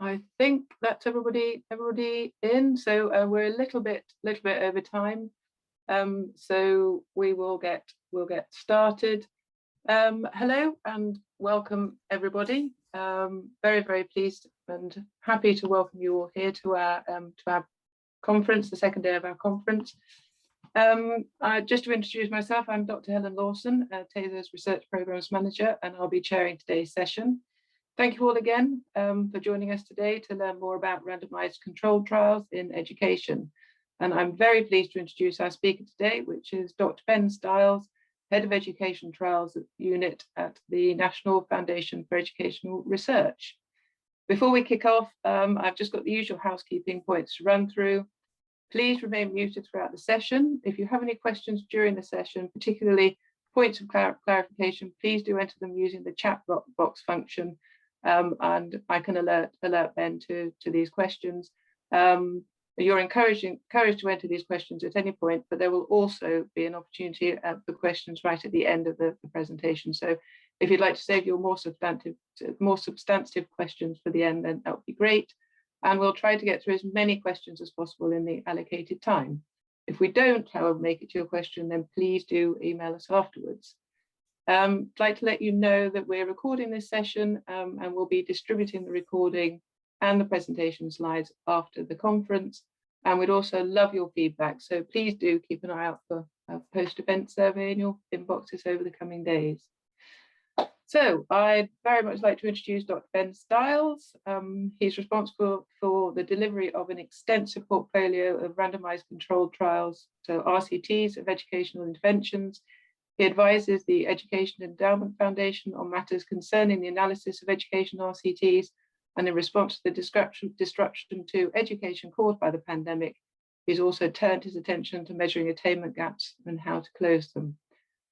I think that's everybody in. So we're a little bit over time. So we'll get started. Hello and welcome everybody. Very pleased and happy to welcome you all here to our conference, the second day of our conference. Just to introduce myself, I'm Dr. Helen Lawson, TASER's Research Programs Manager, and I'll be chairing today's session. Thank you all again for joining us today to learn more about randomized controlled trials in education. And I'm very pleased to introduce our speaker today, which is Dr. Ben Stiles, Head of Education Trials Unit at the National Foundation for Educational Research. Before we kick off, I've just got the usual housekeeping points to run through. Please remain muted throughout the session. If you have any questions during the session, particularly points of clarification, please do enter them using the chat box function, and I can alert Ben to these questions. You're encouraged to enter these questions at any point, but there will also be an opportunity for questions right at the end of the presentation. So if you'd like to save your more substantive questions for the end, then that would be great. And we'll try to get through as many questions as possible in the allocated time. If we don't, however, make it to your question, then please do email us afterwards. I'd like to let you know that we're recording this session and we'll be distributing the recording and the presentation slides after the conference. And we'd also love your feedback. So please do keep an eye out for a post-event survey in your inboxes over the coming days. So I'd very much like to introduce Dr. Ben Stiles. He's responsible for the delivery of an extensive portfolio of randomized controlled trials, so RCTs of educational interventions. He advises the Education Endowment Foundation on matters concerning the analysis of education RCTs, and in response to the disruption to education caused by the pandemic, he's also turned his attention to measuring attainment gaps and how to close them.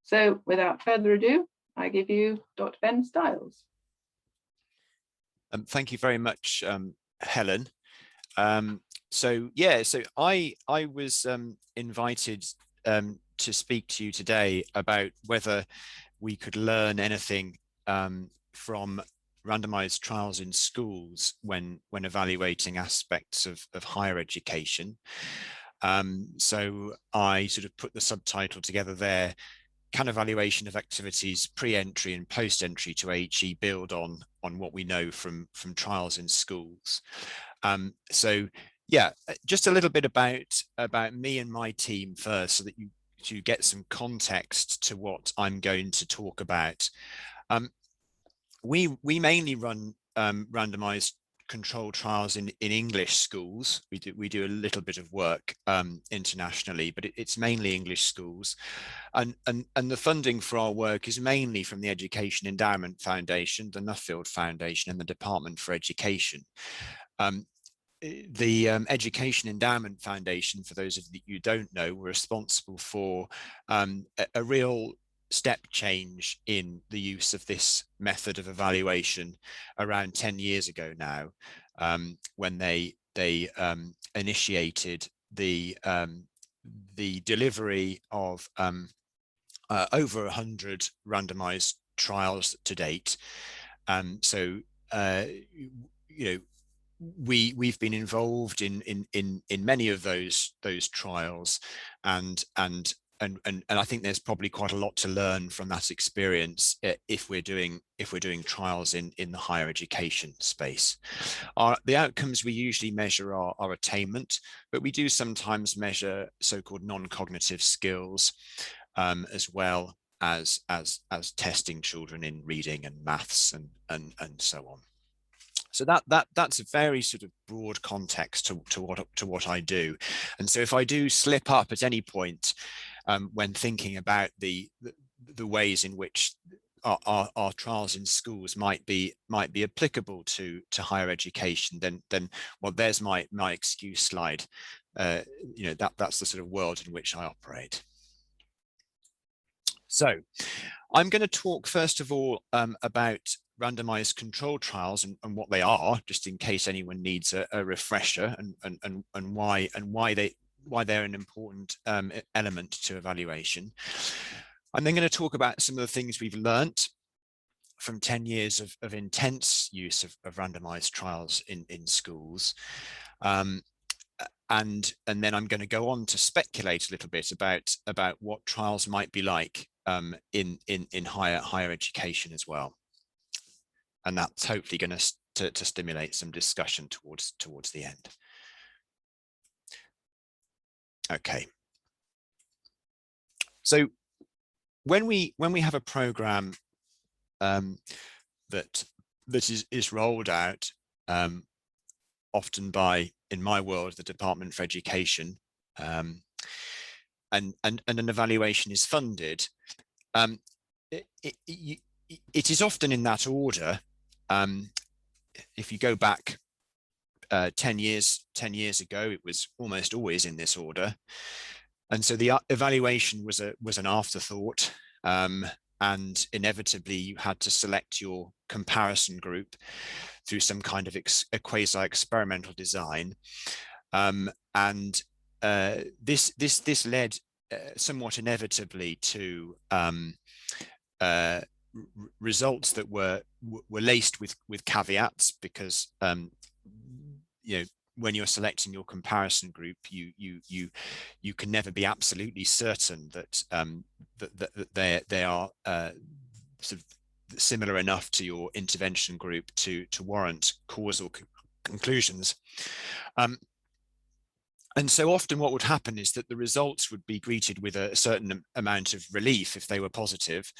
So without further ado, I give you Dr. Ben Stiles. Thank you very much, Helen. So I was invited to speak to you today about whether we could learn anything from randomized trials in schools when evaluating aspects of higher education. So I sort of put the subtitle together there: Can evaluation of activities pre-entry and post-entry to HE build on what we know from trials in schools? So yeah, just a little bit about me and my team first, so that you get some context to what I'm going to talk about. We mainly run randomized controlled trials in English schools. We do a little bit of work internationally, but it's mainly English schools, and the funding for our work is mainly from the Education Endowment Foundation, the Nuffield Foundation, and the Department for Education. The Education Endowment Foundation, for those of you who don't know, were responsible for a real step change in the use of this method of evaluation around 10 years ago now, when they initiated the delivery of over 100 randomized trials to date. So you know, we've been involved in many of those trials, and I think there's probably quite a lot to learn from that experience if we're doing trials in the higher education space. The outcomes we usually measure are attainment, but we do sometimes measure so-called non-cognitive skills, as well as testing children in reading and maths and so on. So that's a very sort of broad context to what I do. And so if I do slip up at any point when thinking about the ways in which our trials in schools might be applicable to higher education, then well, there's my excuse slide. You know, that's the sort of world in which I operate. So I'm going to talk first of all about randomized controlled trials and what they are, just in case anyone needs a refresher, and why they're an important element to evaluation. I'm then going to talk about some of the things we've learnt from 10 years of intense use of randomized trials in schools. And then I'm going to go on to speculate a little bit about what trials might be like in higher education as well. And that's hopefully going to stimulate some discussion towards the end. Okay. So when we have a program that is rolled out, often by, in my world, the Department for Education, and an evaluation is funded, it is often in that order. If you go back 10 years ago, it was almost always in this order. And so the evaluation was an afterthought, and inevitably you had to select your comparison group through some kind of a quasi-experimental design, and this led somewhat inevitably to results that were laced with caveats, because you know, when you're selecting your comparison group, you can never be absolutely certain that they are sort of similar enough to your intervention group to warrant causal conclusions. And so often what would happen is that the results would be greeted with a certain amount of relief if they were positive,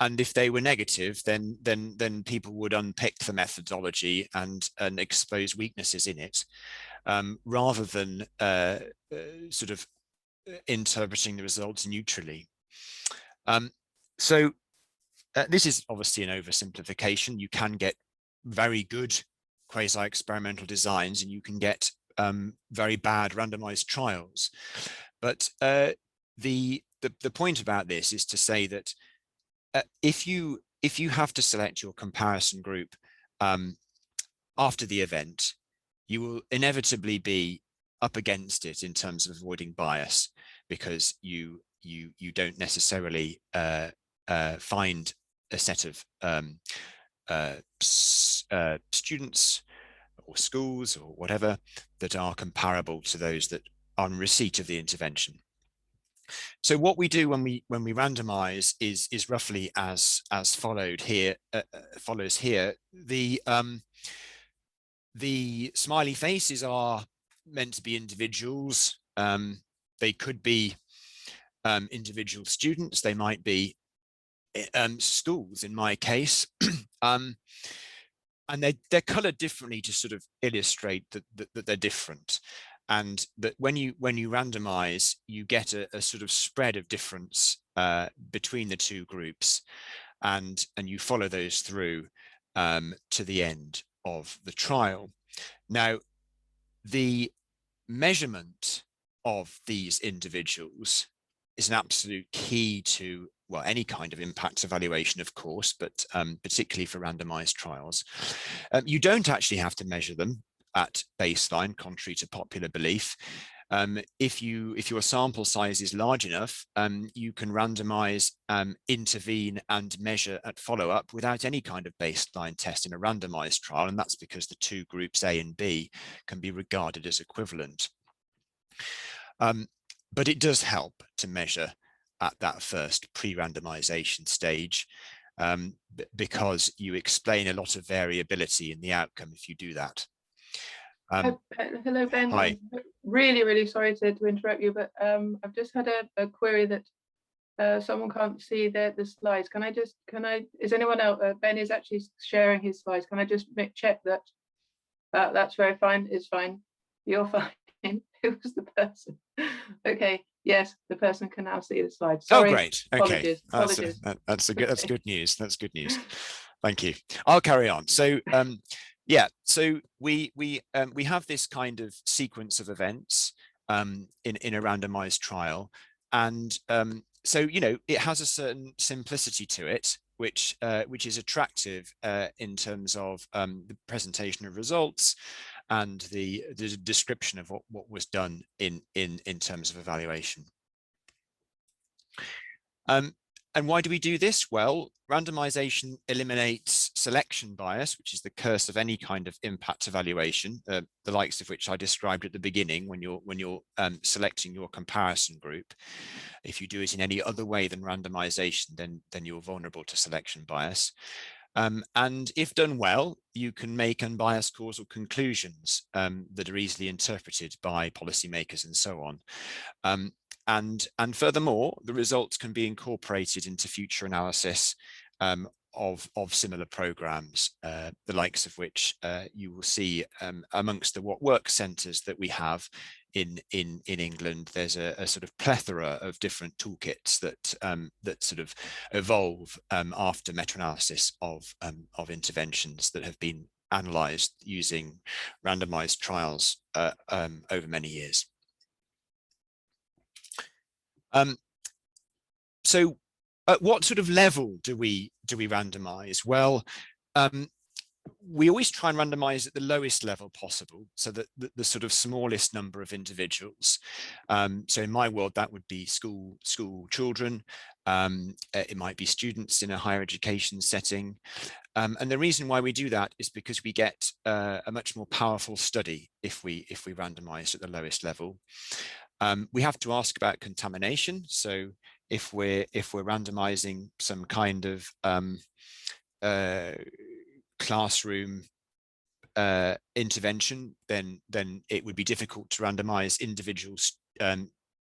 and if they were negative, then people would unpick the methodology and expose weaknesses in it, rather than sort of interpreting the results neutrally. So this is obviously an oversimplification. You can get very good quasi-experimental designs, and you can get very bad randomized trials. But the point about this is to say that if you have to select your comparison group after the event, you will inevitably be up against it in terms of avoiding bias, because you don't necessarily find a set of students or schools or whatever that are comparable to those that are in receipt of the intervention. So what we do when we randomize is roughly as follows here. The smiley faces are meant to be individuals. They could be individual students. They might be schools in my case. And they're colored differently to sort of illustrate that they're different, and that when you randomize, you get a sort of spread of difference between the two groups, and you follow those through to the end of the trial. Now, the measurement of these individuals is an absolute key to, well, any kind of impact evaluation, of course, but particularly for randomized trials. You don't actually have to measure them at baseline, contrary to popular belief. If your sample size is large enough, you can randomize, intervene, and measure at follow-up without any kind of baseline test in a randomized trial, and that's because the two groups A and B can be regarded as equivalent. But it does help to measure at that first pre-randomization stage, because you explain a lot of variability in the outcome if you do that. Hello, Ben. Hi. I'm really sorry to interrupt you, but I've just had a query that someone can't see the slides. Is anyone else? Ben is actually sharing his slides. Can I just check that? That's very fine. It's fine. You're fine. Who was the person? Okay. Yes, the person can now see the slides. Sorry. Oh, great. Okay. Apologies. That's good news. That's good news. Thank you. I'll carry on. So yeah, so we have this kind of sequence of events in a randomized trial, and so, you know, it has a certain simplicity to it, which is attractive in terms of the presentation of results and the description of what was done in terms of evaluation. And why do we do this? Well, randomization eliminates selection bias, which is the curse of any kind of impact evaluation, the likes of which I described at the beginning when you're selecting your comparison group. If you do it in any other way than randomization, then you're vulnerable to selection bias. And if done well, you can make unbiased causal conclusions that are easily interpreted by policymakers and so on. And furthermore, the results can be incorporated into future analysis of similar programs, the likes of which you will see amongst the what work centres that we have in England. There's a sort of plethora of different toolkits that sort of evolve after meta-analysis of interventions that have been analysed using randomised trials over many years. So at what sort of level do we randomise? Well, we always try and randomise at the lowest level possible, so that the sort of smallest number of individuals. So in my world, that would be school children. It might be students in a higher education setting. And the reason why we do that is because we get a much more powerful study if we randomise at the lowest level. We have to ask about contamination. So if we're randomizing some kind of classroom intervention, then it would be difficult to randomize individual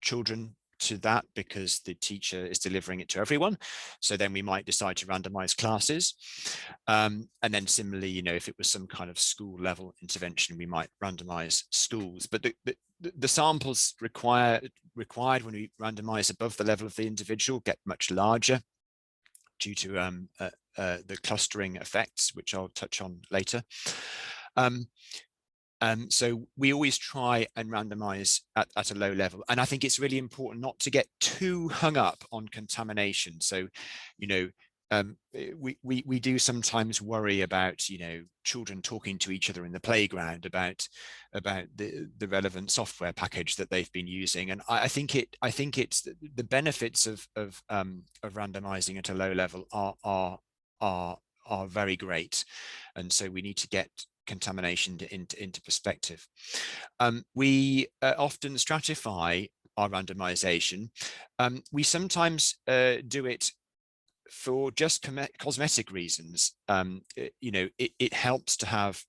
children to that because the teacher is delivering it to everyone. So then we might decide to randomize classes. And then similarly, you know, if it was some kind of school level intervention, we might randomize schools. But the samples required when we randomize above the level of the individual get much larger due to the clustering effects, which I'll touch on later. So we always try and randomize at a low level. And I think it's really important not to get too hung up on contamination. So, you know, we do sometimes worry about, you know, children talking to each other in the playground about the relevant software package that they've been using. And I think it's the benefits of randomizing at a low level are very great. And so we need to get contamination into perspective. We often stratify our randomization. We sometimes do it for just cosmetic reasons. You know, it helps to have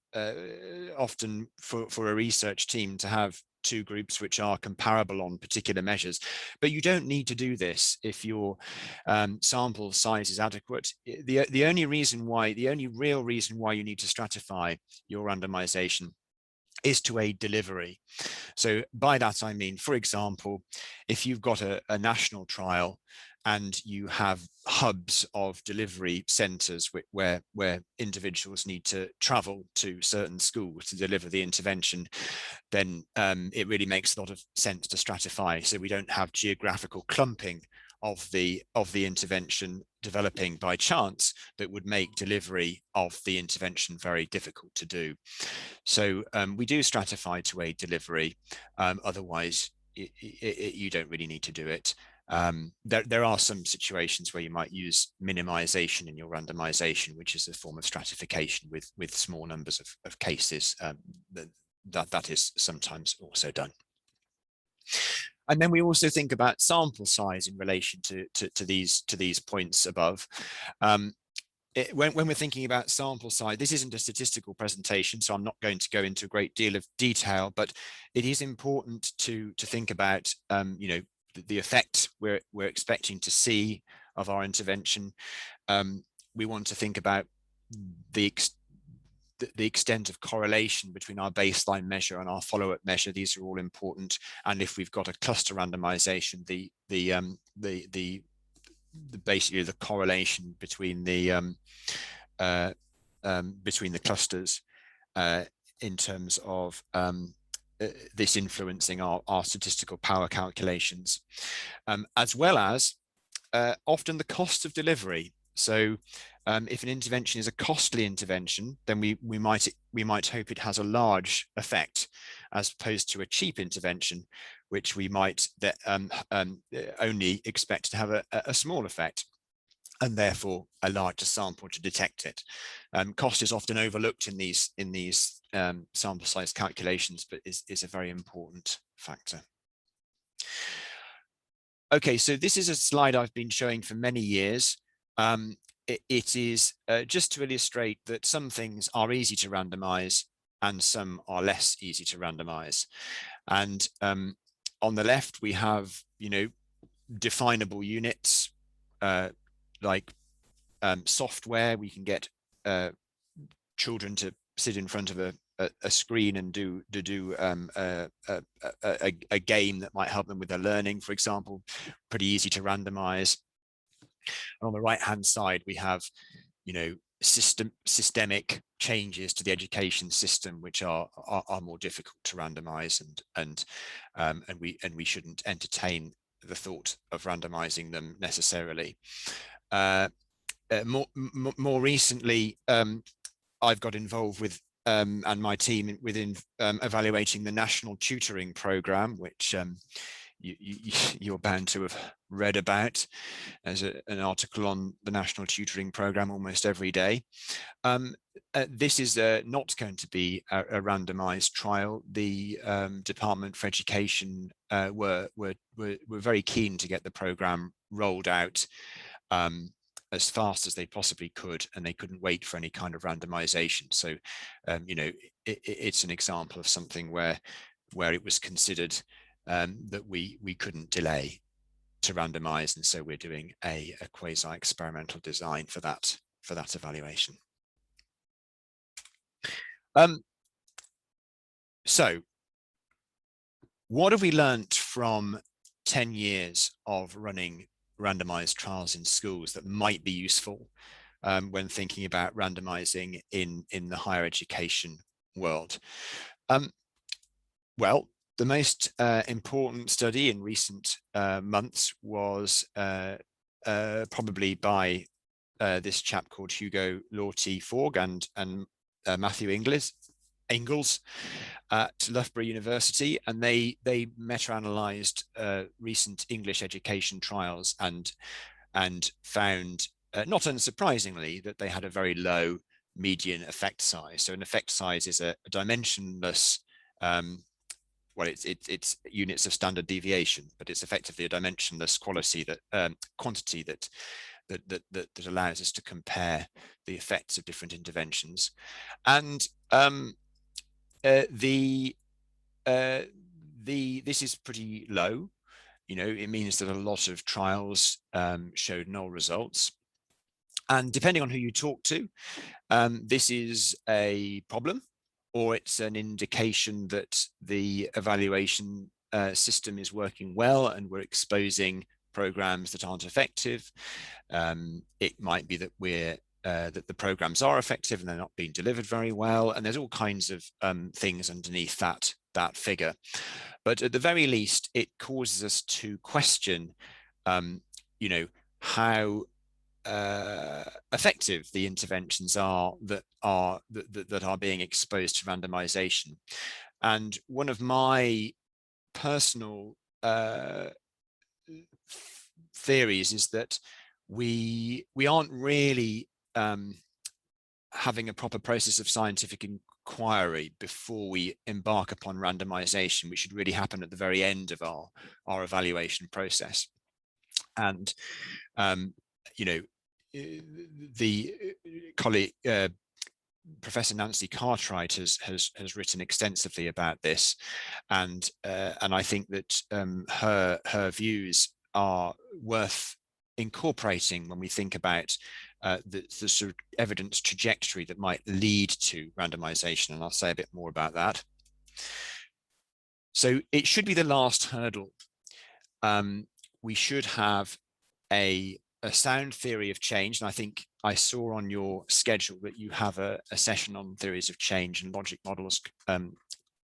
often for a research team to have two groups which are comparable on particular measures, but you don't need to do this if your sample size is adequate. The only real reason why you need to stratify your randomization is to aid delivery. So by that I mean, for example, if you've got a national trial and you have hubs of delivery centres where individuals need to travel to certain schools to deliver the intervention, then it really makes a lot of sense to stratify, so we don't have geographical clumping of the intervention developing by chance that would make delivery of the intervention very difficult to do. So we do stratify to aid delivery. Otherwise, you don't really need to do it. There are some situations where you might use minimization in your randomization, which is a form of stratification with small numbers of cases. That is sometimes also done. And then we also think about sample size in relation to these points above. When we're thinking about sample size, this isn't a statistical presentation, so I'm not going to go into a great deal of detail, but it is important to think about, you know, the effect we're expecting to see of our intervention. We want to think about the extent of correlation between our baseline measure and our follow-up measure. These are all important. And if we've got a cluster randomization, basically the correlation between the clusters in terms of this influencing our statistical power calculations, as well as often the cost of delivery. So if an intervention is a costly intervention, then we might hope it has a large effect, as opposed to a cheap intervention, which we might only expect to have a small effect. and therefore a larger sample to detect it. Cost is often overlooked in these sample size calculations, but is a very important factor. Okay, so this is a slide I've been showing for many years. It is just to illustrate that some things are easy to randomize and some are less easy to randomize. And on the left, we have, definable units like software. We can get children to sit in front of a screen and do a game that might help them with their learning, for example. Pretty easy to randomize. And on the right hand side, we have systemic changes to the education system, which are more difficult to randomize, and we shouldn't entertain the thought of randomizing them necessarily. More recently, I've got involved with and my team within evaluating the national tutoring program, which you're bound to have read about. There's an article on the national tutoring program almost every day. This is not going to be a randomized trial. The Department for Education were very keen to get the program rolled out as fast as they possibly could, and they couldn't wait for any kind of randomization. So, it's an example of something where it was considered that we couldn't delay to randomize, and so we're doing a quasi-experimental design for that evaluation. So, what have we learned from 10 years of running randomized trials in schools that might be useful when thinking about randomizing in the higher education world? Well, the most important study in recent months was probably by this chap called Hugo Lorty-Forg and Matthew Engels at Loughborough University, and they meta-analyzed recent English education trials and found, not unsurprisingly, that they had a very low median effect size. So an effect size is a dimensionless, well, it's units of standard deviation, but it's effectively a dimensionless quantity that allows us to compare the effects of different interventions. And this is pretty low. It means that a lot of trials showed null results. And depending on who you talk to, this is a problem, or it's an indication that the evaluation system is working well and we're exposing programs that aren't effective. It might be that that the programs are effective and they're not being delivered very well, and there's all kinds of things underneath that figure. But at the very least, it causes us to question, how effective the interventions are that are being exposed to randomization. And one of my personal theories is that we aren't really having a proper process of scientific inquiry before we embark upon randomization, which should really happen at the very end of our evaluation process. And the colleague Professor Nancy Cartwright has written extensively about this, and I think that her views are worth incorporating when we think about the sort of evidence trajectory that might lead to randomization, and I'll say a bit more about that. So it should be the last hurdle. We should have a sound theory of change, and I think I saw on your schedule that you have a session on theories of change and logic models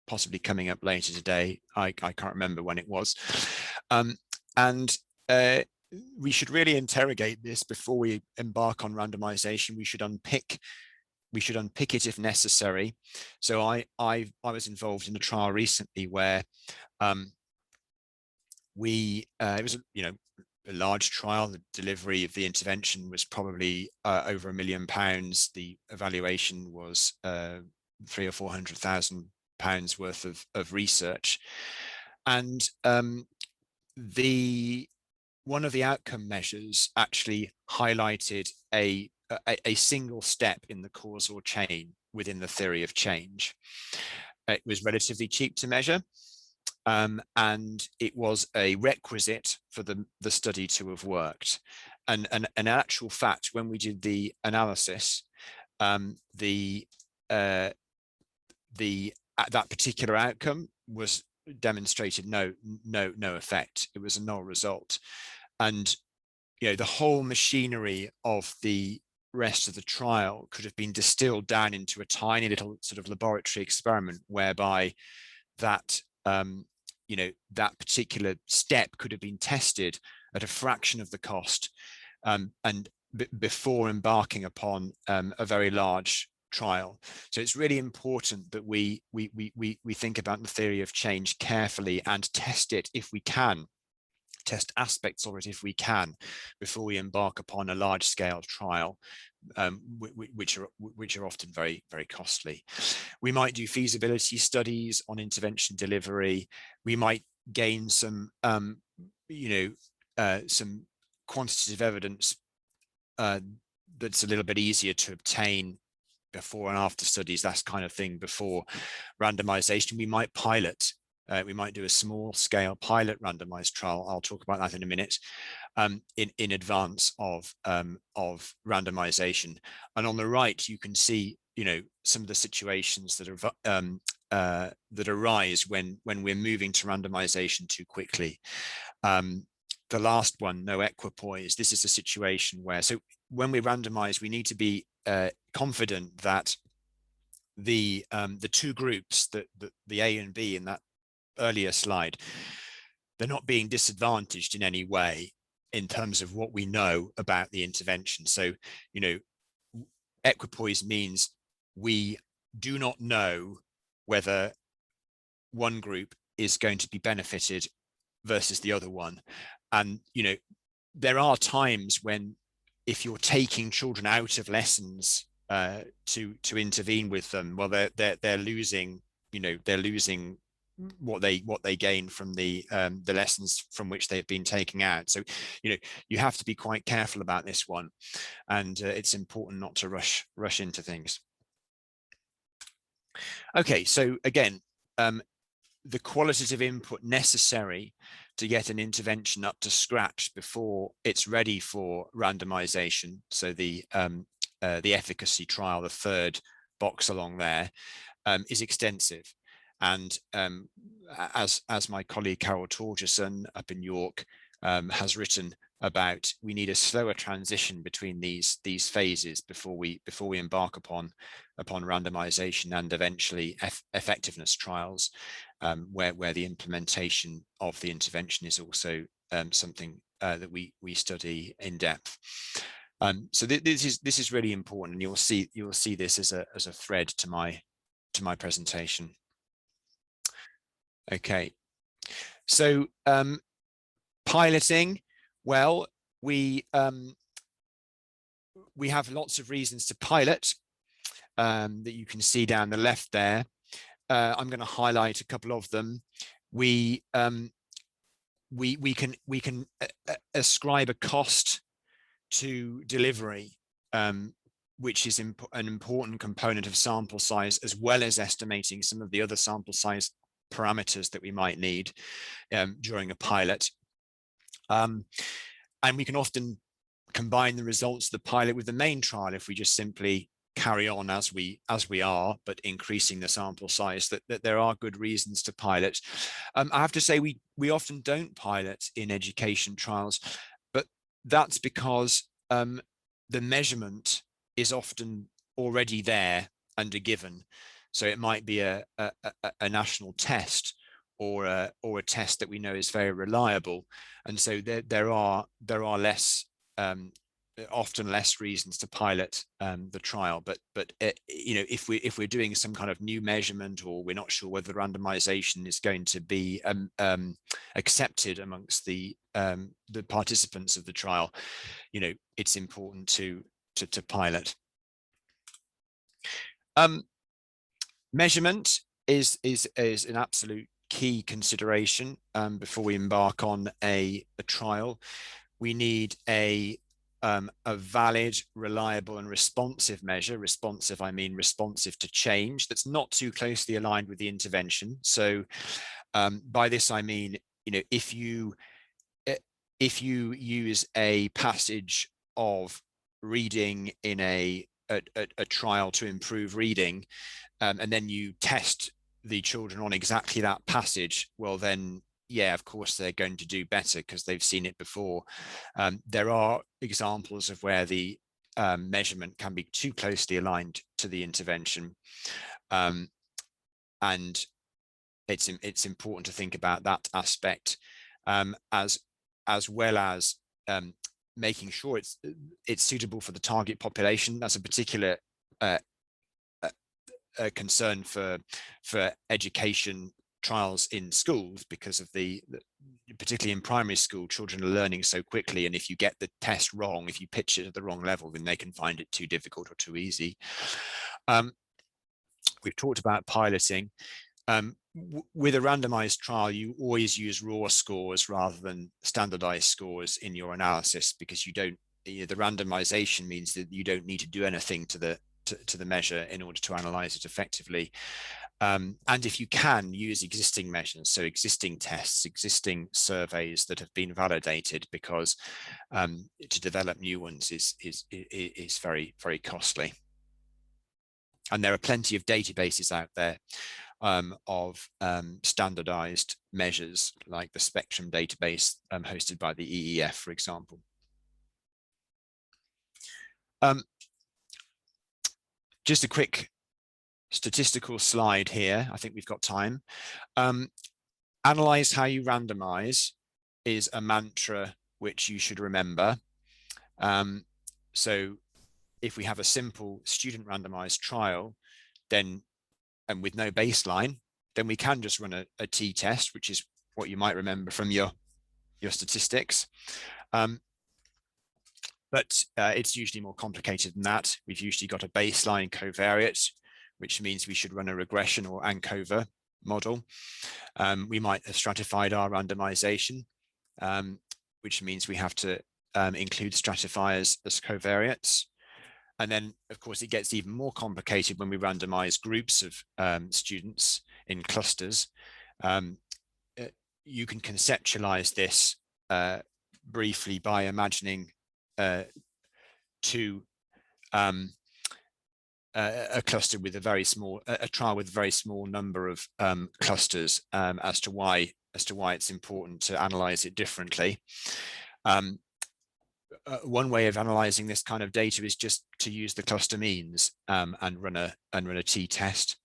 possibly coming up later today. I can't remember when it was. And we should really interrogate this before we embark on randomization. We should unpick it if necessary. So I was involved in a trial recently where it was large trial. The delivery of the intervention was probably over £1 million. The evaluation was £300,000 or £400,000 worth of research, and one of the outcome measures actually highlighted a single step in the causal chain within the theory of change. It was relatively cheap to measure, and it was a requisite for the study to have worked. And in actual fact, when we did the analysis, that particular outcome was demonstrated no effect. It was a null result. And the whole machinery of the rest of the trial could have been distilled down into a tiny little sort of laboratory experiment whereby that that particular step could have been tested at a fraction of the cost, and before embarking upon a very large trial. So it's really important that we think about the theory of change carefully and test it if we can, test aspects of it if we can, before we embark upon a large-scale trial, which are often very, very costly. We might do feasibility studies on intervention delivery. We might gain some, some quantitative evidence that's a little bit easier to obtain before and after studies, that kind of thing, before randomization. We might pilot. We might do a small scale pilot randomized trial. I'll talk about that in a minute, in advance of randomization. And on the right, you can see, some of the situations that are that arise when we're moving to randomization too quickly. The last one, no equipoise. This is a situation where, so when we randomize, we need to be confident that the two groups, the A and B in that earlier slide, they're not being disadvantaged in any way in terms of what we know about the intervention. So, equipoise means we do not know whether one group is going to be benefited versus the other one. And, there are times when, if you're taking children out of lessons to intervene with them, well, they're losing, they're losing what they gain from the lessons from which they've been taking out. So, you have to be quite careful about this one, and it's important not to rush into things. Okay, so again, the qualitative input necessary to get an intervention up to scratch before it's ready for randomization, so the efficacy trial, the third box along there, is extensive. And as my colleague Carol Torgerson up in York has written about, we need a slower transition between these phases before we embark upon randomization and eventually effectiveness trials, where the implementation of the intervention is also something that we study in depth. So this is really important, and you'll see this as a thread to my presentation. Okay, so piloting. Well, we have lots of reasons to pilot that you can see down the left there. I'm going to highlight a couple of them. We can ascribe a cost to delivery, which is an important component of sample size, as well as estimating some of the other sample size parameters that we might need during a pilot. And we can often combine the results of the pilot with the main trial if we just simply carry on as we are, but increasing the sample size. That there are good reasons to pilot. I have to say we often don't pilot in education trials, but that's because the measurement is often already there and a given. So it might be a national test or a test that we know is very reliable, and so there are less often less reasons to pilot the trial. But you know, if we're doing some kind of new measurement, or we're not sure whether randomization is going to be accepted amongst the participants of the trial, you know, it's important to pilot. Measurement is an absolute key consideration before we embark on a trial. We need a valid, reliable, and responsive measure. Responsive, I mean responsive to change, that's not too closely aligned with the intervention. So by this I mean, you know, if you use a passage of reading in a trial to improve reading, and then you test the children on exactly that passage, well then, yeah, of course they're going to do better because they've seen it before. There are examples of where the measurement can be too closely aligned to the intervention, and it's important to think about that aspect, as well as making sure it's suitable for the target population. That's a particular concern for education trials in schools, because of particularly in primary school, children are learning so quickly, and if you get the test wrong, if you pitch it at the wrong level, then they can find it too difficult or too easy. We've talked about piloting. With a randomized trial, you always use raw scores rather than standardized scores in your analysis, because you don't, the randomization means that you don't need to do anything to the measure in order to analyze it effectively. And if you can, use existing measures, so existing tests, existing surveys that have been validated, because to develop new ones is very, very costly. And there are plenty of databases out there of standardized measures, like the Spectrum database hosted by the EEF, for example. Just a quick statistical slide here. I think we've got time. Analyze how you randomize is a mantra which you should remember. So if we have a simple student randomized trial, then, and with no baseline, then we can just run a t-test, which is what you might remember from your statistics. But it's usually more complicated than that. We've usually got a baseline covariate, which means we should run a regression or ANCOVA model. We might have stratified our randomization, which means we have to include stratifiers as covariates. And then, of course, it gets even more complicated when we randomize groups of students in clusters. You can conceptualize this briefly by imagining a cluster with a very small, a trial with a very small number of clusters, as to why it's important to analyze it differently. One way of analyzing this kind of data is just to use the cluster means and run a t-test.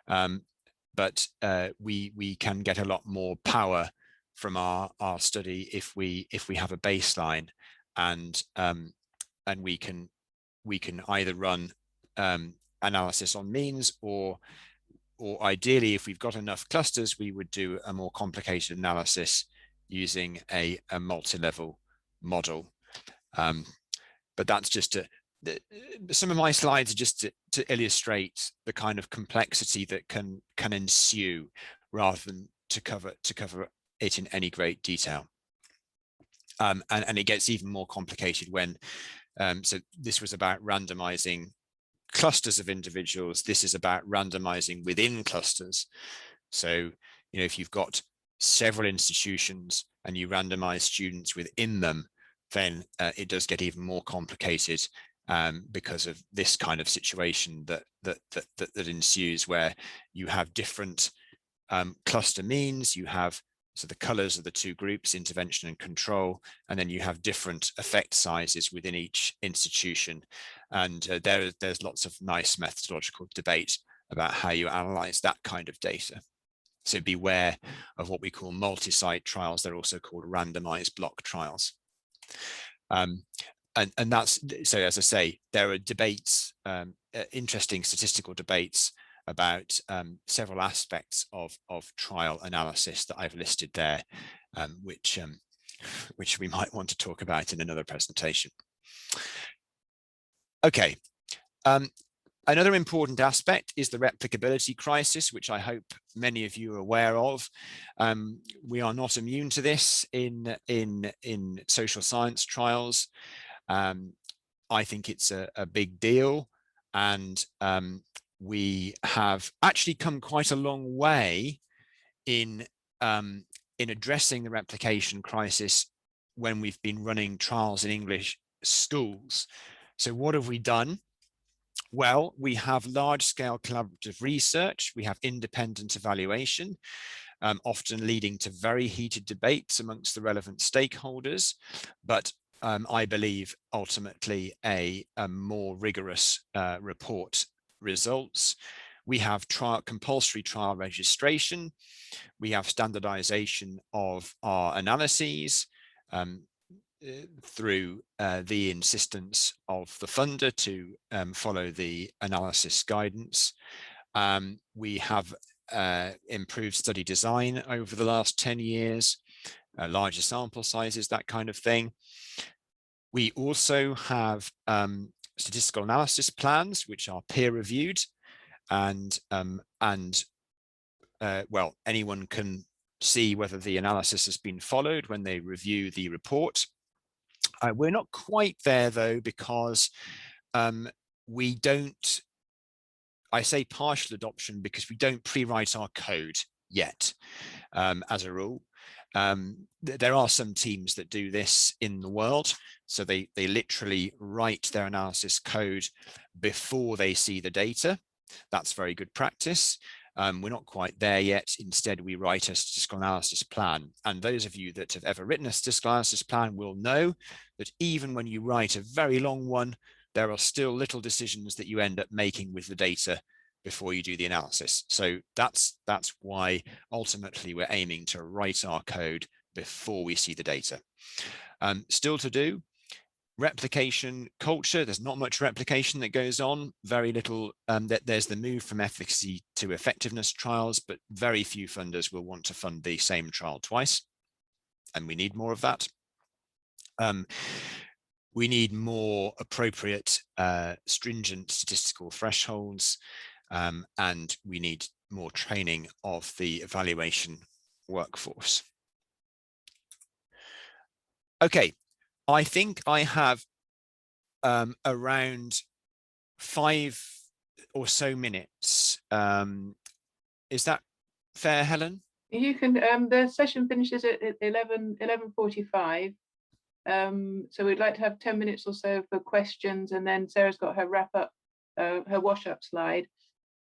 But we can get a lot more power from our study if we have a baseline, and we can either run analysis on means, or ideally, if we've got enough clusters, we would do a more complicated analysis using a multi-level model. But that's just some of my slides are just to illustrate the kind of complexity that can ensue, rather than to cover it in any great detail. And it gets even more complicated when, so this was about randomizing clusters of individuals. This is about randomizing within clusters. So, you know, if you've got several institutions and you randomize students within them, then it does get even more complicated, because of this kind of situation that ensues, where you have different cluster means. You have, so the colors of the two groups, intervention and control, and then you have different effect sizes within each institution. And there's lots of nice methodological debate about how you analyze that kind of data. So beware of what we call multi-site trials. They're also called randomized block trials. and that's, so as I say, there are debates, interesting statistical debates about several aspects of trial analysis that I've listed there, which we might want to talk about in another presentation. Okay. Another important aspect is the replicability crisis, which I hope many of you are aware of. We are not immune to this in social science trials. I think it's a big deal, and we have actually come quite a long way in addressing the replication crisis when we've been running trials in English schools. So what have we done? Well, we have large-scale collaborative research, we have independent evaluation, often leading to very heated debates amongst the relevant stakeholders, but I believe ultimately a more rigorous report results. We have compulsory trial registration, we have standardization of our analyses, through the insistence of the funder to follow the analysis guidance. We have improved study design over the last 10 years, larger sample sizes, that kind of thing. We also have statistical analysis plans, which are peer reviewed, and well, anyone can see whether the analysis has been followed when they review the report. We're not quite there though, because we don't, I say partial adoption because we don't pre-write our code yet, as a rule. There are some teams that do this in the world, so they literally write their analysis code before they see the data. That's very good practice. We're not quite there yet. Instead, we write a statistical analysis plan. And those of you that have ever written a statistical analysis plan will know that even when you write a very long one, there are still little decisions that you end up making with the data before you do the analysis. So that's why ultimately we're aiming to write our code before we see the data. Still to do. Replication culture, there's not much replication that goes on, very little. There's the move from efficacy to effectiveness trials, but very few funders will want to fund the same trial twice, and we need more of that. We need more appropriate, stringent statistical thresholds, and we need more training of the evaluation workforce. Okay. I think I have around 5 or so minutes. Is that fair, Helen? You can, the session finishes at 11:45. So we'd like to have 10 minutes or so for questions, and then Sarah's got her wrap up, her wash up slide.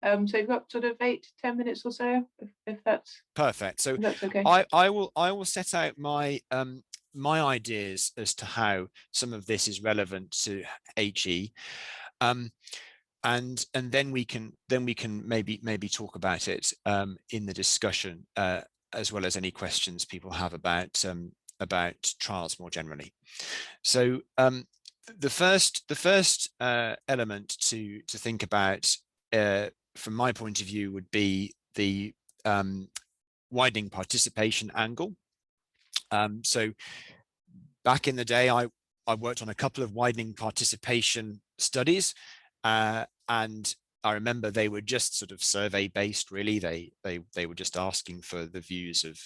So you've got sort of 8 to 10 minutes or so, if that's perfect. So if that's okay. I will set out my my ideas as to how some of this is relevant to HE, and then we can maybe talk about it in the discussion, as well as any questions people have about trials more generally. So the first element to think about from my point of view would be the widening participation angle. So back in the day, I worked on a couple of widening participation studies, and I remember they were just sort of survey based, really. They were just asking for the views of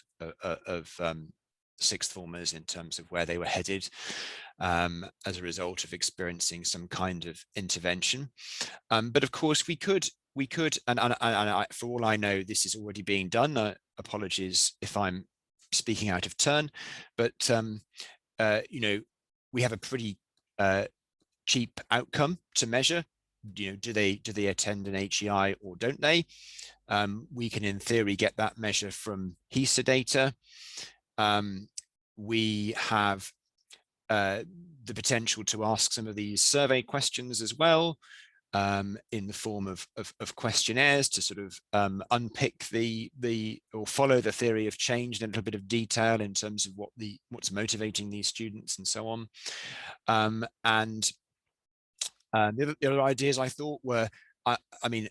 sixth formers in terms of where they were headed as a result of experiencing some kind of intervention. But of course we could, and for all I know, this is already being done. Apologies if I'm speaking out of turn, but you know, we have a pretty cheap outcome to measure. You know, do they attend an HEI or don't they? We can in theory get that measure from HESA data. We have the potential to ask some of these survey questions as well. in the form of questionnaires to sort of unpick or follow the theory of change in a little bit of detail in terms of what's motivating these students and so on. And the other ideas I thought were, I mean,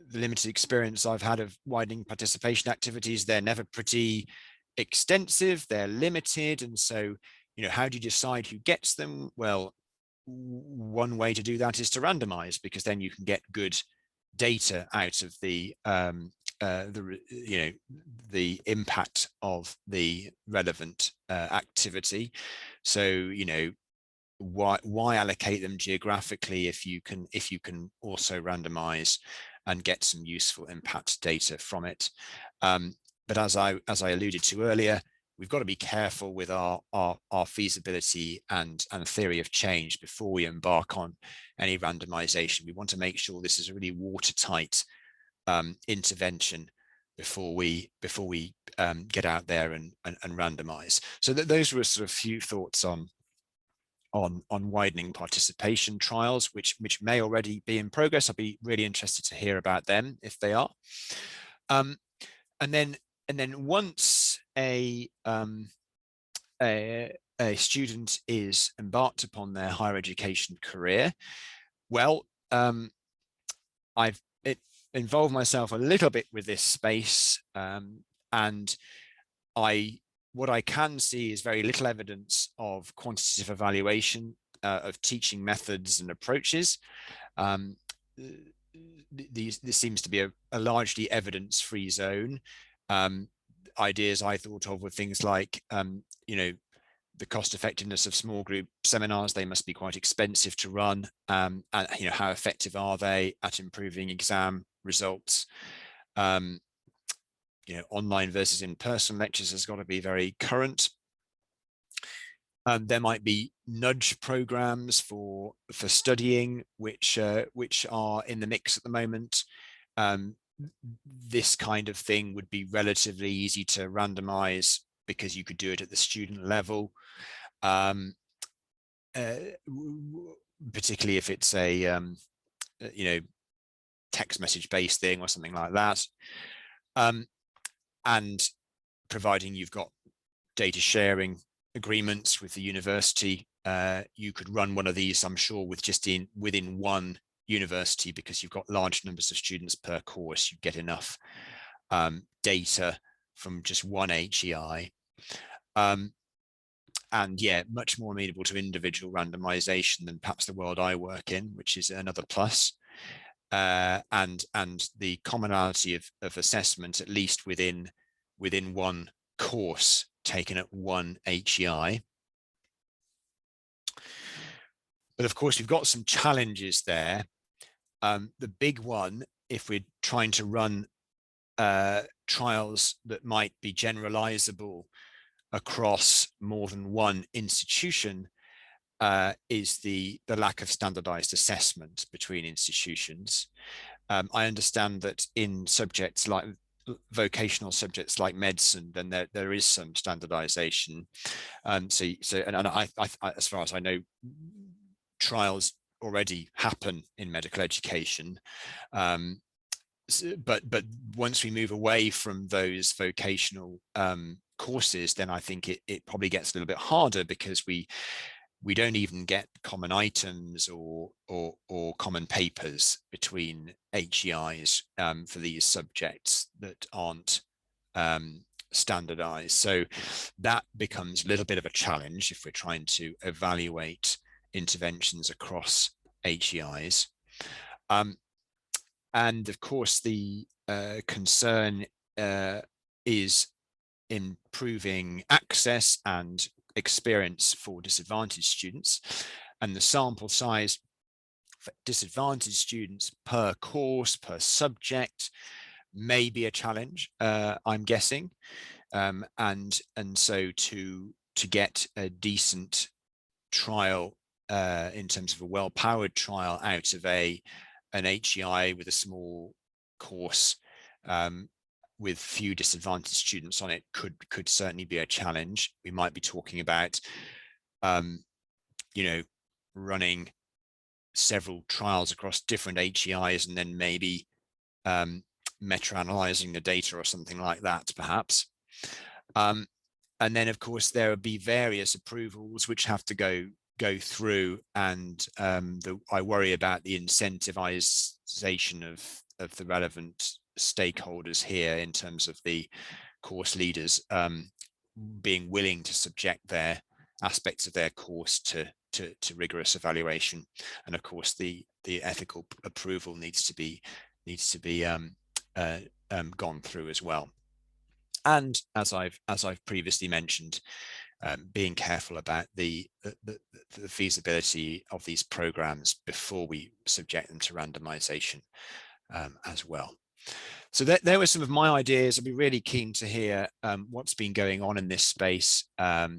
the limited experience I've had of widening participation activities, they're never pretty extensive, they're limited. And so, how do you decide who gets them? Well, one way to do that is to randomize, because then you can get good data out of the impact of the relevant activity. So, why allocate them geographically if you can also randomize and get some useful impact data from it. But as I alluded to earlier, we've got to be careful with our feasibility and theory of change before we embark on any randomization. We want to make sure this is a really watertight intervention before we get out there and randomize. So those were sort of few thoughts on widening participation trials, which may already be in progress. I'll be really interested to hear about them if they are. And then once a student is embarked upon their higher education career, well, I've involved myself a little bit with this space, and what I can see is very little evidence of quantitative evaluation of teaching methods and approaches. This seems to be a largely evidence-free zone. Ideas I thought of were things like, the cost effectiveness of small group seminars. They must be quite expensive to run. And how effective are they at improving exam results? Online versus in-person lectures has got to be very current. There might be nudge programs for studying, which are in the mix at the moment. This kind of thing would be relatively easy to randomize because you could do it at the student level, particularly if it's a text message based thing or something like that. And providing you've got data sharing agreements with the university, you could run one of these, I'm sure, within one university, because you've got large numbers of students per course. You get enough data from just one HEI. And yeah, much more amenable to individual randomization than perhaps the world I work in, which is another plus. And the commonality of assessment, at least within one course taken at one HEI. But of course, we've got some challenges there. The big one, if we're trying to run trials that might be generalizable across more than one institution, is the lack of standardized assessment between institutions. I understand that in subjects like vocational subjects like medicine, then there is some standardization. So I, as far as I know, trials already happen in medical education. But once we move away from those vocational courses, then I think it probably gets a little bit harder, because we don't even get common items or common papers between HEIs for these subjects that aren't standardized. So that becomes a little bit of a challenge if we're trying to evaluate interventions across HEIs. And of course, the concern is improving access and experience for disadvantaged students, and the sample size for disadvantaged students per course, per subject, may be a challenge, I'm guessing. And so to get a decent trial in terms of a well-powered trial out of an HEI with a small course with few disadvantaged students on it could certainly be a challenge. We might be talking about running several trials across different HEIs and then maybe meta-analyzing the data or something like that, perhaps. And then, of course, there will be various approvals which have to go through, and I worry about the incentivization of the relevant stakeholders here in terms of the course leaders being willing to subject their aspects of their course to rigorous evaluation. And of course, the ethical approval needs to be gone through as well. And as I've previously mentioned, being careful about the feasibility of these programs before we subject them to randomization as well. So there were some of my ideas. I'd be really keen to hear what's been going on in this space. Before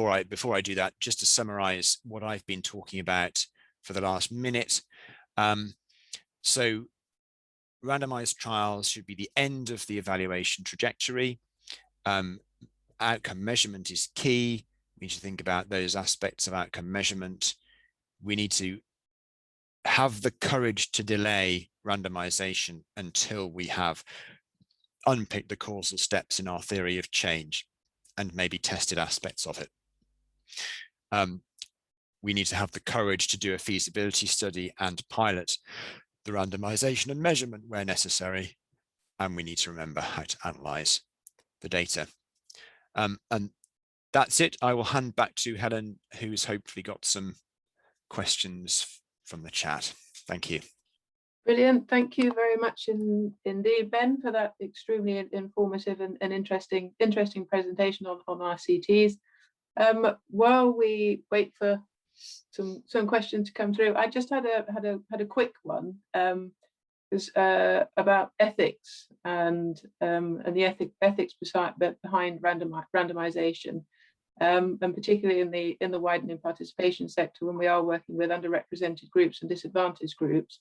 I do that, just to summarize what I've been talking about for the last minute. So randomized trials should be the end of the evaluation trajectory. Outcome measurement is key. We need to think about those aspects of outcome measurement. We need to have the courage to delay randomization until we have unpicked the causal steps in our theory of change and maybe tested aspects of it. We need to have the courage to do a feasibility study and pilot the randomization and measurement where necessary. And we need to remember how to analyze the data. And that's it. I will hand back to Helen, who's hopefully got some questions from the chat. Thank you. Brilliant. Thank you very much indeed, Ben, for that extremely informative and interesting presentation on RCTs. While we wait for some questions to come through, I just had a quick one. Is about ethics and the ethics behind randomization, and particularly in the widening participation sector, when we are working with underrepresented groups and disadvantaged groups.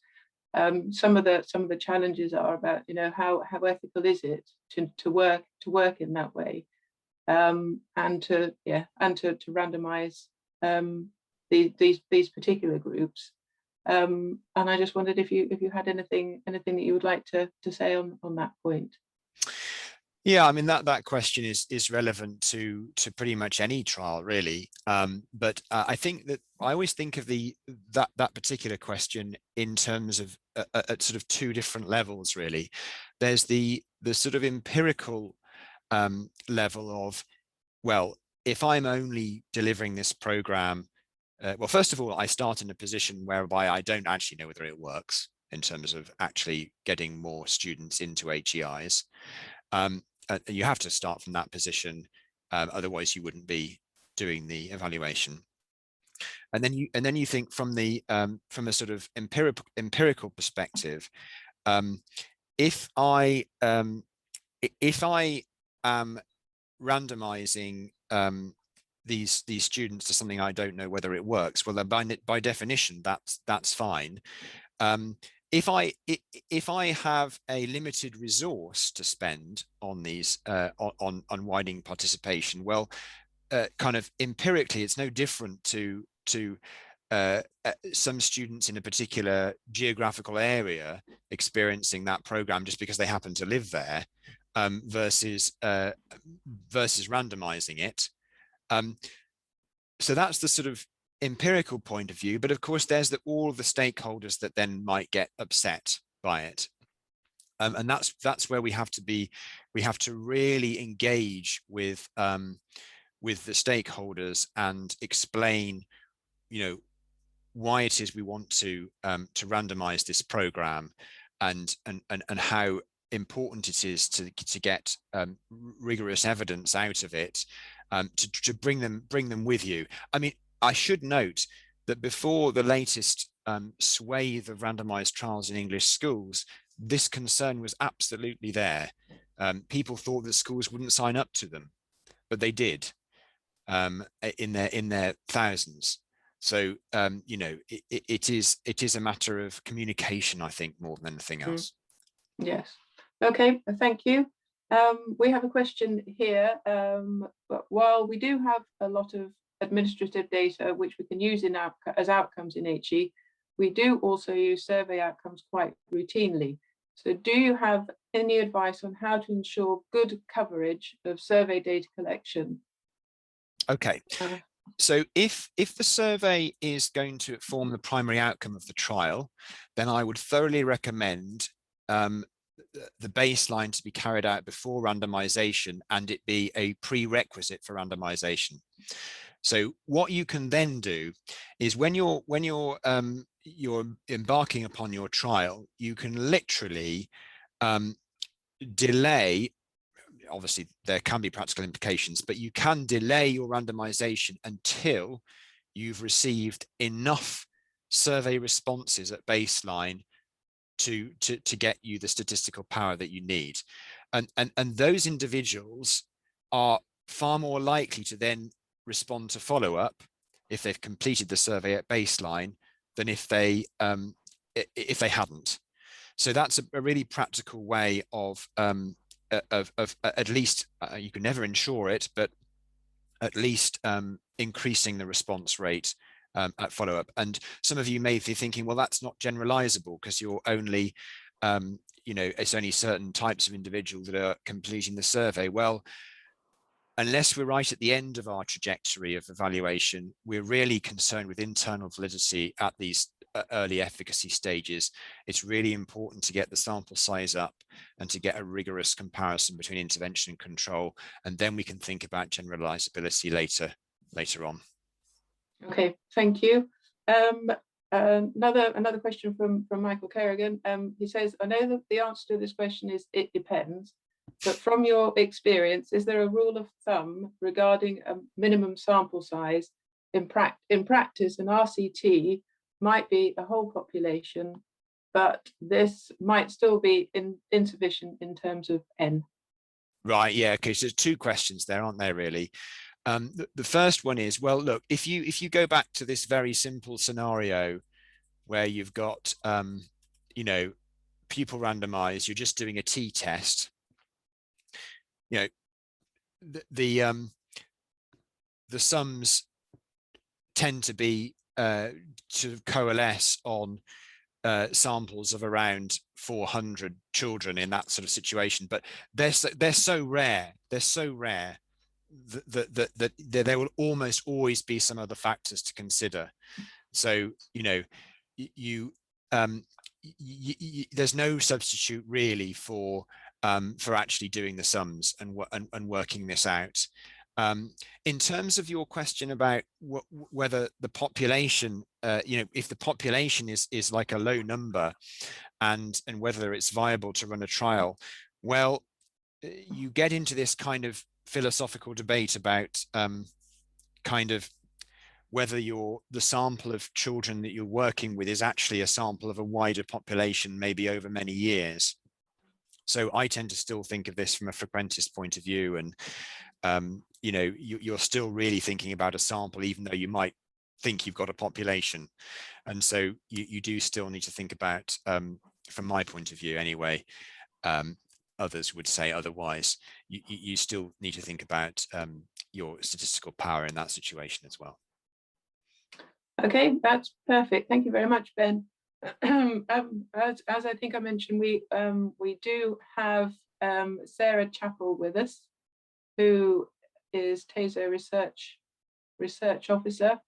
Some of the challenges are about, how ethical is it to work in that way, and to randomize these particular groups. And I just wondered if you had anything that you would like to say on that point. Yeah, I mean, that question is relevant to pretty much any trial, really. But I think that I always think of that particular question in terms of at sort of two different levels, really. There's the sort of empirical level of, well, if I'm only delivering this program, well, first of all, I start in a position whereby I don't actually know whether it works in terms of actually getting more students into HEIs. You have to start from that position, otherwise you wouldn't be doing the evaluation. And then you think from a sort of empirical perspective, if I am randomizing these students to something I don't know whether it works, well, then by definition that's fine. If I have a limited resource to spend on these on widening participation, well, kind of empirically, it's no different to some students in a particular geographical area experiencing that program just because they happen to live there, versus randomizing it. So that's the sort of empirical point of view, but of course there's all of the stakeholders that then might get upset by it, and that's where we have to really engage with the stakeholders and explain, why it is we want to randomize this program, and how important it is to get rigorous evidence out of it, to bring them with you. I mean, I should note that before the latest swathe of randomized trials in English schools, this concern was absolutely there. People thought that schools wouldn't sign up to them, but they did, in their thousands. So it is a matter of communication, I think, more than anything else. Yes. Okay. Thank you. We have a question here. But while we do have a lot of administrative data, which we can use as outcomes in HE, we do also use survey outcomes quite routinely. So do you have any advice on how to ensure good coverage of survey data collection? Okay. So if the survey is going to form the primary outcome of the trial, then I would thoroughly recommend the baseline to be carried out before randomization, and it be a prerequisite for randomization. So what you can then do is when you're embarking upon your trial, you can literally delay. Obviously, there can be practical implications, but you can delay your randomization until you've received enough survey responses at baseline to get you the statistical power that you need. And those individuals are far more likely to then respond to follow-up if they've completed the survey at baseline than if they hadn't. So that's a really practical way of at least, you can never ensure it, but at least increasing the response rate at follow-up. And some of you may be thinking, well, that's not generalizable because you're only, it's only certain types of individuals that are completing the survey. Well, unless we're right at the end of our trajectory of evaluation, we're really concerned with internal validity at these early efficacy stages. It's really important to get the sample size up and to get a rigorous comparison between intervention and control, and then we can think about generalizability later on. Okay, thank you. Another question from Michael Kerrigan. He says, I know that the answer to this question is it depends, but from your experience, is there a rule of thumb regarding a minimum sample size? In practice, an RCT might be a whole population, but this might still be insufficient in terms of N. Right, yeah, okay, so there's two questions there, aren't there, really? The first one is, well, look, if you go back to this very simple scenario where you've got, pupil randomized, you're just doing a t-test, the sums tend to be to coalesce on samples of around 400 children in that sort of situation, but they're so rare that there will almost always be some other factors to consider. So there's no substitute really for actually doing the sums and working this out. In terms of your question about whether the population, if the population is like a low number, and whether it's viable to run a trial, well, you get into this kind of philosophical debate about kind of whether the sample of children that you're working with is actually a sample of a wider population, maybe over many years. So I tend to still think of this from a frequentist point of view, and you're still really thinking about a sample, even though you might think you've got a population. And so you do still need to think about, from my point of view anyway, others would say otherwise, you still need to think about your statistical power in that situation as well. Okay, that's perfect. Thank you very much, Ben. As I think I mentioned, we do have Sarah Chappell with us, who is TASO research officer,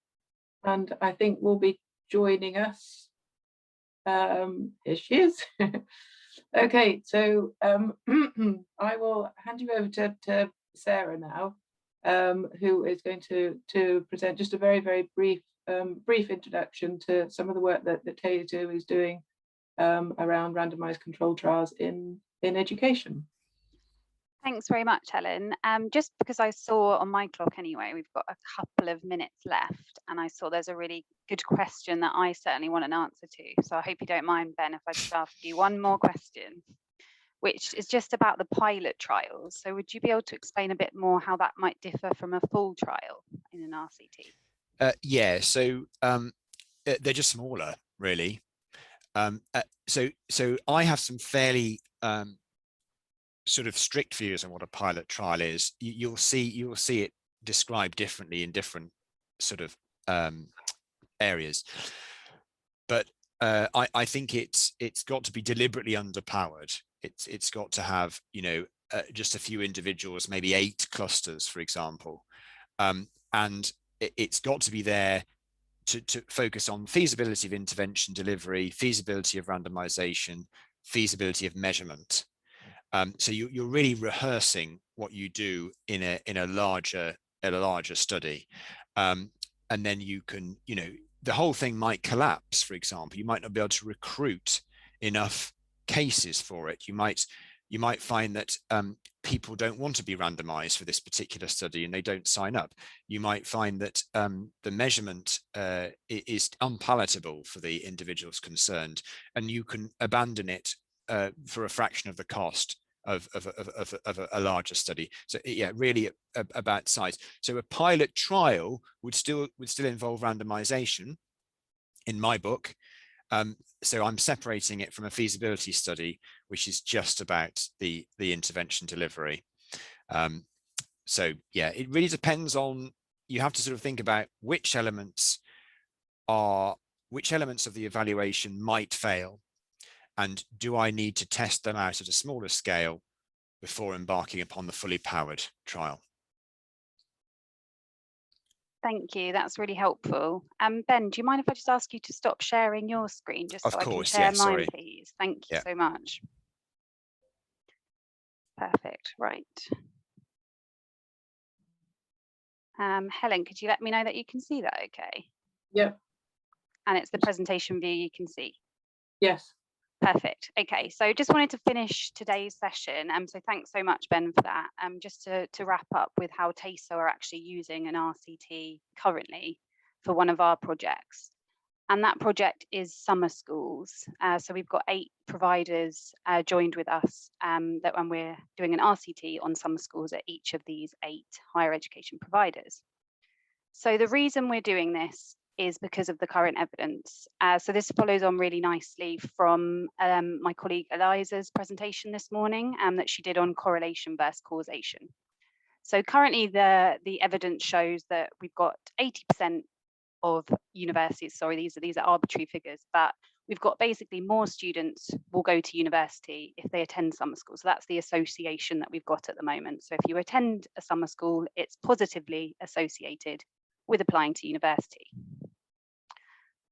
and I think will be joining us. Here she is. Okay, so I will hand you over to Sarah now, who is going to present just a very, very brief introduction to some of the work that TASO is doing around randomized controlled trials in education. Thanks very much, Helen. Just because I saw on my clock anyway, we've got a couple of minutes left, and I saw there's a really good question that I certainly want an answer to. So I hope you don't mind, Ben, if I just ask you one more question, which is just about the pilot trials. So would you be able to explain a bit more how that might differ from a full trial in an RCT? Yeah, so they're just smaller, really. So I have some fairly sort of strict views on what a pilot trial is. You'll see it described differently in different sort of areas. But I think it's got to be deliberately underpowered. It's got to have, you know, just a few individuals, maybe 8 clusters, for example, and it's got to be there to focus on feasibility of intervention delivery, feasibility of randomization, feasibility of measurement. So you're really rehearsing what you do in a larger study, and then you can, you know, the whole thing might collapse. For example, you might not be able to recruit enough cases for it. You might find that people don't want to be randomized for this particular study and they don't sign up. You might find that the measurement is unpalatable for the individuals concerned, and you can abandon it for a fraction of the cost of a larger study. So yeah, really about size. So a pilot trial would still involve randomization in my book. So I'm separating it from a feasibility study, which is just about the intervention delivery. So yeah, it really depends on, you have to sort of think about which elements of the evaluation might fail, and do I need to test them out at a smaller scale before embarking upon the fully powered trial? Thank you, that's really helpful. Ben, do you mind if I just ask you to stop sharing your screen just so I can share mine, please? Thank you so much. Perfect, right. Helen, could you let me know that you can see that okay? Yep. And it's the presentation view you can see? Yes. Perfect. Okay, so just wanted to finish today's session. So thanks so much, Ben, for that. Just to wrap up with how TASO are actually using an RCT currently for one of our projects. And that project is summer schools. So we've got 8 providers joined with us when we're doing an RCT on summer schools at each of these 8 higher education providers. So the reason we're doing this is because of the current evidence. So this follows on really nicely from my colleague Eliza's presentation this morning that she did on correlation versus causation. So currently the evidence shows that we've got 80% of universities, sorry, these are arbitrary figures, but we've got basically more students will go to university if they attend summer school. So that's the association that we've got at the moment. So if you attend a summer school, it's positively associated with applying to university.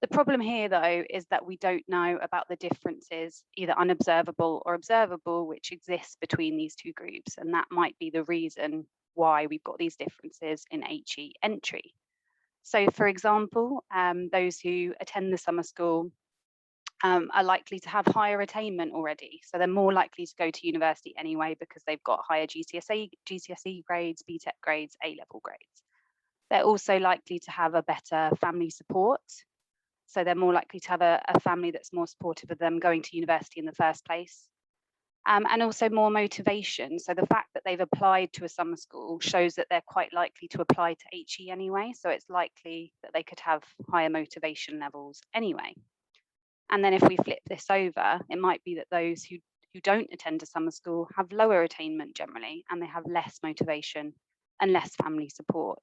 The problem here, though, is that we don't know about the differences, either unobservable or observable, which exists between these 2 groups. And that might be the reason why we've got these differences in HE entry. So, for example, those who attend the summer school are likely to have higher attainment already. So they're more likely to go to university anyway because they've got higher GCSE grades, BTEC grades, A-level grades. They're also likely to have a better family support. So they're more likely to have a family that's more supportive of them going to university in the first place. And also more motivation. So the fact that they've applied to a summer school shows that they're quite likely to apply to HE anyway. So it's likely that they could have higher motivation levels anyway. And then if we flip this over, it might be that those who don't attend a summer school have lower attainment generally, and they have less motivation and less family support.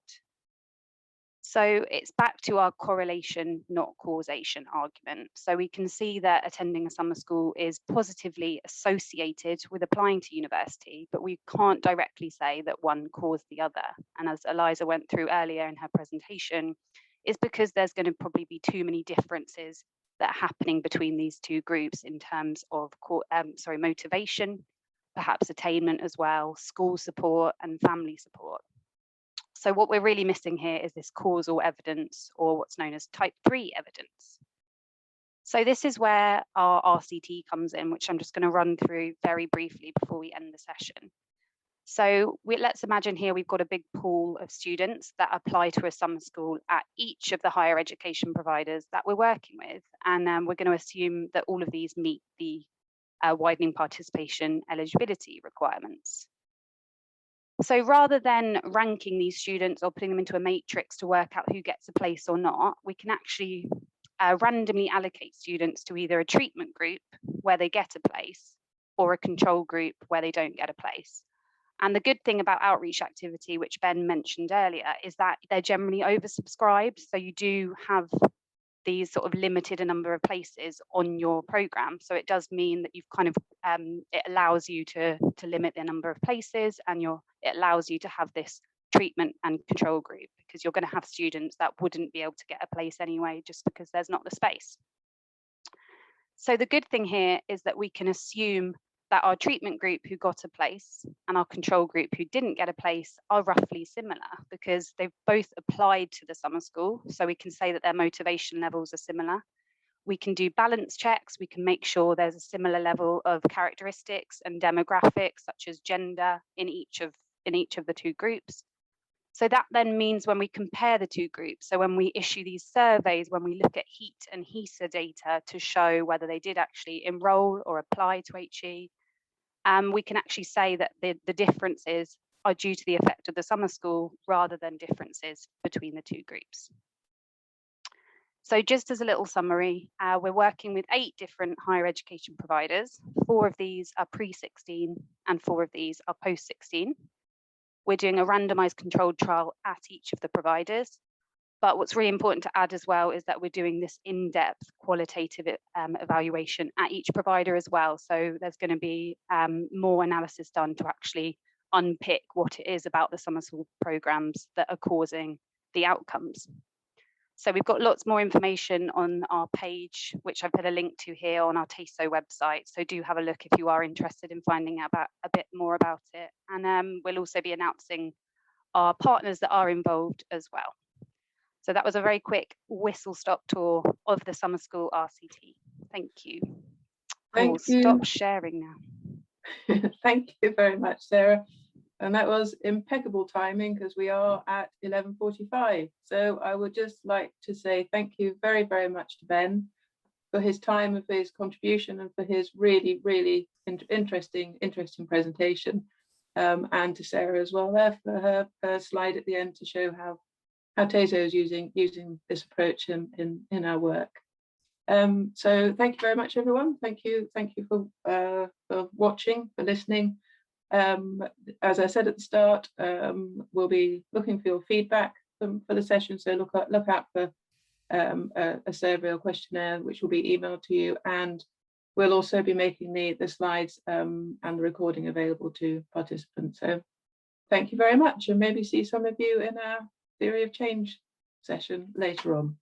So it's back to our correlation, not causation argument. So we can see that attending a summer school is positively associated with applying to university, but we can't directly say that one caused the other. And as Eliza went through earlier in her presentation, is because there's going to probably be too many differences that are happening between these 2 groups in terms of motivation, perhaps attainment as well, school support and family support. So what we're really missing here is this causal evidence, or what's known as type 3 evidence. So this is where our RCT comes in, which I'm just going to run through very briefly before we end the session. So let's imagine here we've got a big pool of students that apply to a summer school at each of the higher education providers that we're working with. And we're going to assume that all of these meet the widening participation eligibility requirements. So rather than ranking these students or putting them into a matrix to work out who gets a place or not, we can actually randomly allocate students to either a treatment group where they get a place or a control group where they don't get a place. And the good thing about outreach activity, which Ben mentioned earlier, is that they're generally oversubscribed. So you do have these sort of limited a number of places on your program. So it does mean that you've kind of, it allows you to limit the number of places, and it allows you to have this treatment and control group, because you're going to have students that wouldn't be able to get a place anyway, just because there's not the space. So the good thing here is that we can assume that our treatment group who got a place and our control group who didn't get a place are roughly similar, because they've both applied to the summer school. So we can say that their motivation levels are similar. We can do balance checks. We can make sure there's a similar level of characteristics and demographics, such as gender, in each of the two groups. So that then means when we compare the two groups, so when we issue these surveys, when we look at HEAT and HESA data to show whether they did actually enroll or apply to HE, we can actually say that the differences are due to the effect of the summer school rather than differences between the two groups. So just as a little summary, we're working with 8 different higher education providers. 4 of these are pre-16 and 4 of these are post-16. We're doing a randomised controlled trial at each of the providers. But what's really important to add as well is that we're doing this in-depth qualitative evaluation at each provider as well. So there's going to be more analysis done to actually unpick what it is about the summer school programs that are causing the outcomes. So we've got lots more information on our page, which I've put a link to here on our TASO website. So do have a look if you are interested in finding out a bit more about it. And we'll also be announcing our partners that are involved as well. So that was a very quick whistle-stop tour of the summer school RCT. Thank you. Thank you. Stop sharing now. Thank you very much, Sarah. And that was impeccable timing, because we are at 11:45. So I would just like to say thank you very, very much to Ben for his time and for his contribution and for his really, really interesting presentation. And to Sarah as well there for her slide at the end to show how TASO is using this approach in our work. So thank you very much, everyone. Thank you for watching, for listening. As I said at the start, we'll be looking for your feedback for the session. So look out for a survey or questionnaire, which will be emailed to you, and we'll also be making the slides and the recording available to participants. So thank you very much, and maybe see some of you in our Theory of Change session later on.